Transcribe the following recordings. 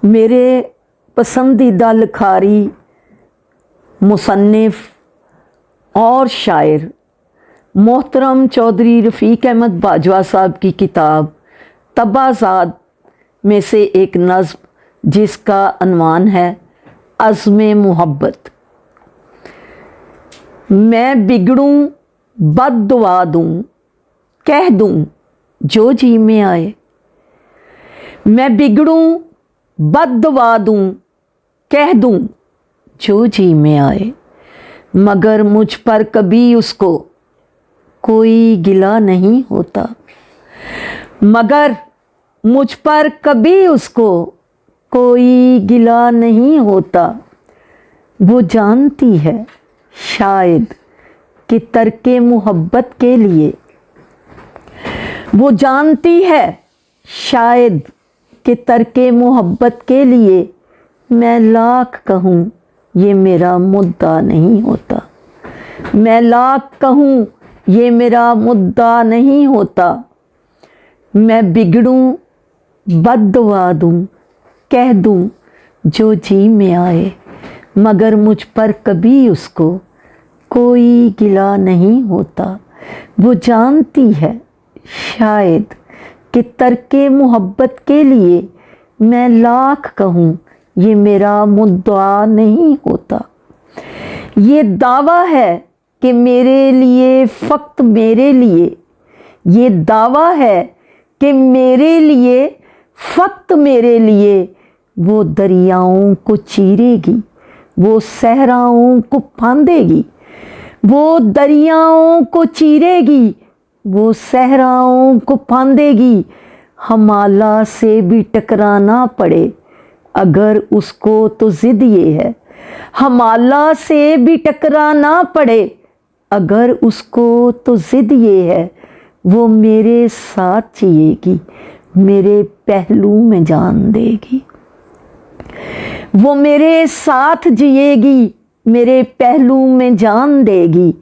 मेरे पसंदीदा लिखारी, मुसन्निफ़ और शायर मोहतरम चौधरी रफ़ीक अहमद बाजवा साहब की किताब तबाज़ाद में से एक नज़्म जिसका अनवान है अज़्म मोहब्बत। मैं बिगड़ूं बद दुआ दूँ, कह दूँ जो जी में आए। मैं बिगड़ूं बद दुआ दूँ, कह दूँ जो जी में आए। मगर मुझ पर कभी उसको कोई गिला नहीं होता। मगर मुझ पर कभी उसको कोई गिला नहीं होता। वो जानती है शायद कि तर्के मोहब्बत के लिए, वो जानती है शायद कि तर्के मोहब्बत के लिए मैं लाख कहूँ ये मेरा मुद्दा नहीं होता। मैं लाख कहूँ ये मेरा मुद्दा नहीं होता। मैं बिगड़ूं बद दुआ दूँ, कह दूँ जो जी में आए। मगर मुझ पर कभी उसको कोई गिला नहीं होता। वो जानती है शायद कि तर्के मोहब्बत के लिए मैं लाख कहूँ ये मेरा मुद्दा नहीं होता। ये दावा है कि मेरे लिए फ़क़्त मेरे लिए, ये दावा है कि मेरे लिए फ़क़्त मेरे लिए वो दरियाओं को चीरेगी, वो सहराओं को फांदेगी। वो दरियाओं को चीरेगी, वो सहराओं को फांदेगी। हमाला से भी टकराना पड़े अगर उसको तो ज़िद ये है। हमाला से भी टकराना पड़े अगर उसको तो ज़िद ये है। वो मेरे साथ जिएगी, मेरे पहलू में जान देगी। वो मेरे साथ जिएगी, मेरे पहलू में जान देगी।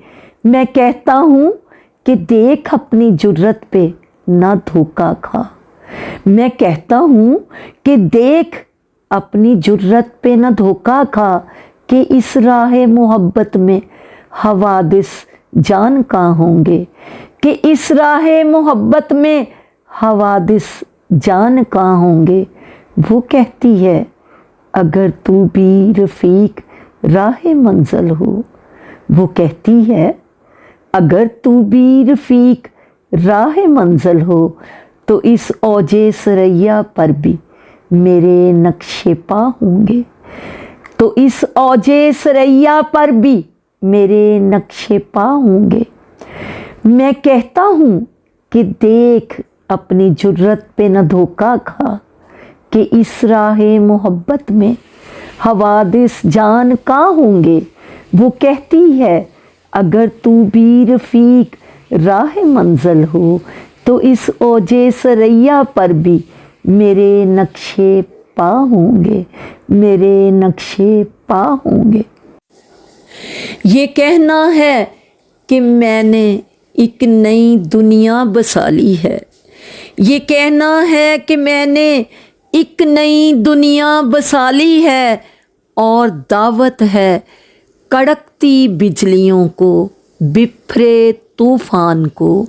मैं कहता हूँ कि देख अपनी जुर्रत पे ना धोखा खा। मैं कहता हूँ कि देख अपनी जुर्रत पे ना धोखा खा कि इस राह मोहब्बत में हवादिस जान कहाँ होंगे। कि इस राह मोहब्बत में हवादिस जान कहाँ होंगे। वो कहती है अगर तू भी रफ़ीक राह मंज़िल हो। वो कहती है अगर तू भी रफ़ीक राह मंज़िल हो तो इस औजे सरैया पर भी मेरे नक्शे पा होंगे। तो इस औजे सरैया पर भी मेरे नक्शे पा होंगे। मैं कहता हूँ कि देख अपनी जुर्रत पे न धोखा खा कि इस राह मोहब्बत में हवादिस जान कहाँ होंगे। वो कहती है अगर तू भी रफ़ीक राह मंज़िल हो तो इस औजे सरैया पर भी मेरे नक्शे पा होंगे, मेरे नक्शे पा होंगे। ये कहना है कि मैंने एक नई दुनिया बसा ली है। ये कहना है कि मैंने एक नई दुनिया बसा ली है। और दावत है कड़कती बिजलियों को, बिफरे तूफान को।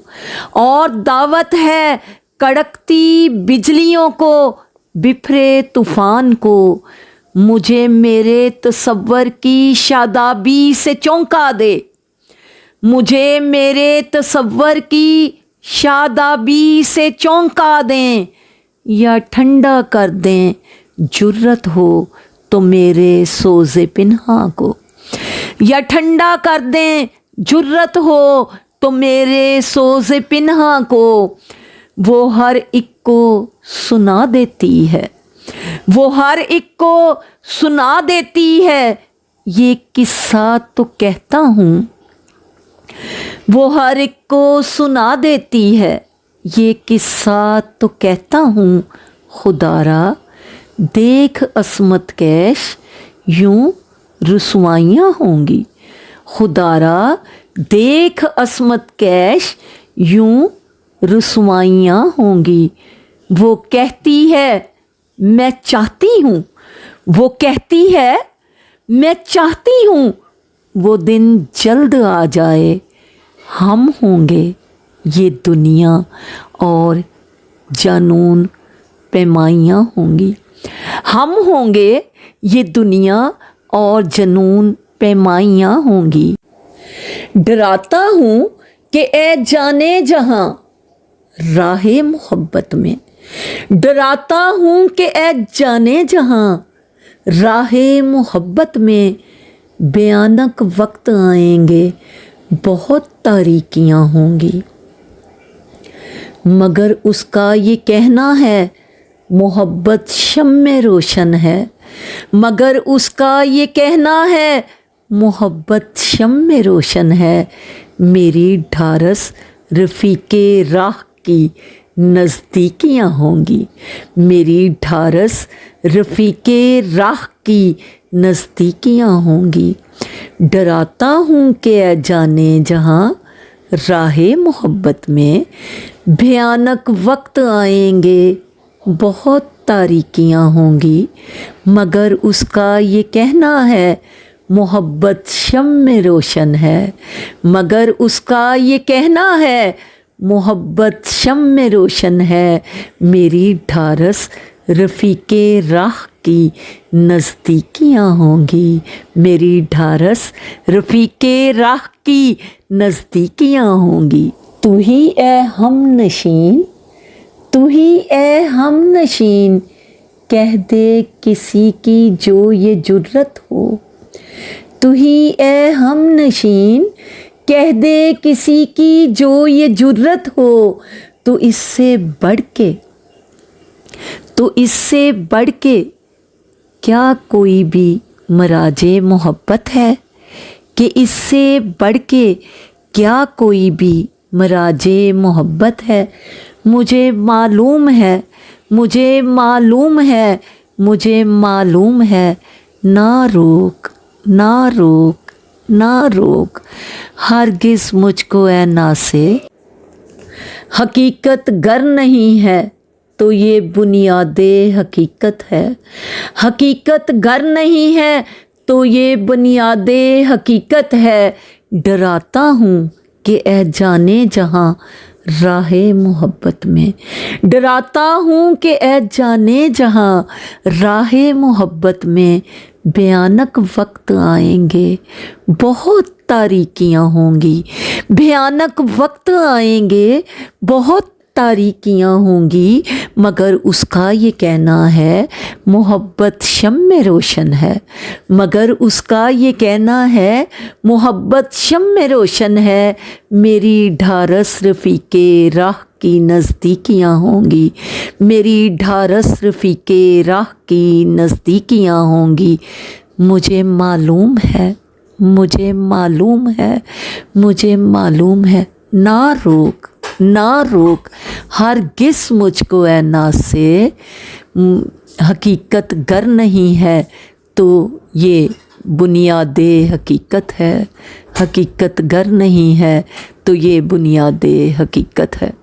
और दावत है कड़कती बिजलियों को, बिफरे तूफान को। मुझे मेरे तसव्वुर की शादाबी से चौंका दे। मुझे मेरे तसव्वुर की शादाबी से चौंका दें या ठंडा कर दें जुर्रत हो तो मेरे सोज़े पिन्हा को। या ठंडा कर दें जुर्रत हो तो मेरे सोज़े पिन्हा को। वो हर एक को सुना देती है, वो हर एक को सुना देती है ये किस्सा तो कहता हूँ। वो हर एक को सुना देती है ये किस्सा तो कहता हूँ। खुदारा देख अस्मत कैश यूं रुसवाइयाँ होंगी। खुदारा देख अस्मत कैश यूं रुसवाइयाँ होंगी। वो कहती है मैं चाहती हूँ, वो कहती है मैं चाहती हूँ वो दिन जल्द आ जाए। हम होंगे ये दुनिया और जानून पैमाइयाँ होंगी। हम होंगे ये दुनिया और जनून पैमाइयाँ होंगी। डराता हूँ कि ए जाने जहाँ राहे मोहब्बत में, डराता हूँ कि ए जाने जहाँ राहे मोहब्बत में, भयानक वक्त आएंगे बहुत तारीकियाँ होंगी, मगर उसका ये कहना है मोहब्बत शम्मे रोशन है, मगर उसका ये कहना है मोहब्बत शम्मे रोशन है। मेरी ढारस रफ़ीके राह की नज़दीकियाँ होंगी, मेरी ढारस रफ़ीके राह की नज़दीकियाँ होंगी। डराता हूँ कि जाने जहाँ राहे मोहब्बत में, भयानक वक्त आएंगे बहुत तारीकियाँ होंगी, मगर उसका ये कहना है मोहब्बत शम्मे रोशन है, मगर उसका ये कहना है मोहब्बत शम्मे रोशन है। मेरी ढारस रफ़ीके राह की नज़दीकियाँ होंगी, मेरी ढारस रफ़ीके राह की नज़दीकियाँ होंगी। तू ही ए हम नशीन, तू ही ए हम नशीन, कह दे किसी की जो ये जुर्रत हो। तू ही ए हम नशीन, कह दे किसी की जो ये जुर्रत हो। तो इससे बढ़ के क्या कोई भी मराजे मोहब्बत है, कि इससे बढ़ के क्या कोई भी मराजे मोहब्बत है। मुझे मालूम है, मुझे मालूम है, मुझे मालूम है, ना रोक ना रोक ना रोक हरगिज़ मुझको ऐ ना से। हकीकत गर नहीं है तो ये बुनियादे हकीकत है, हकीकत गर नहीं है तो ये बुनियादे हकीकत है। डराता हूँ कि ए जाने जहाँ राहे मोहब्बत में, डराता हूँ कि ए जाने जहाँ राहे मोहब्बत में, भयानक वक्त आएंगे बहुत तारीकियाँ होंगी, भयानक वक्त आएंगे बहुत तारीकियाँ होंगी, मगर उसका ये कहना है मोहब्बत शम्मे रोशन है, मगर उसका ये कहना है मोहब्बत शम्मे रोशन है। मेरी ढारस रफ़ीके राह की नज़दीकियाँ होंगी, मेरी ढारस रफ़ीके राह की नज़दीकियाँ होंगी। मुझे मालूम है, मुझे मालूम है, मुझे मालूम है, ना रोक ना रोक हरगिज़ मुझको ऐ ना से। हकीकत गर नहीं है तो ये बुनियादे हकीकत है, हकीकत गर नहीं है तो ये बुनियादे हकीकत है।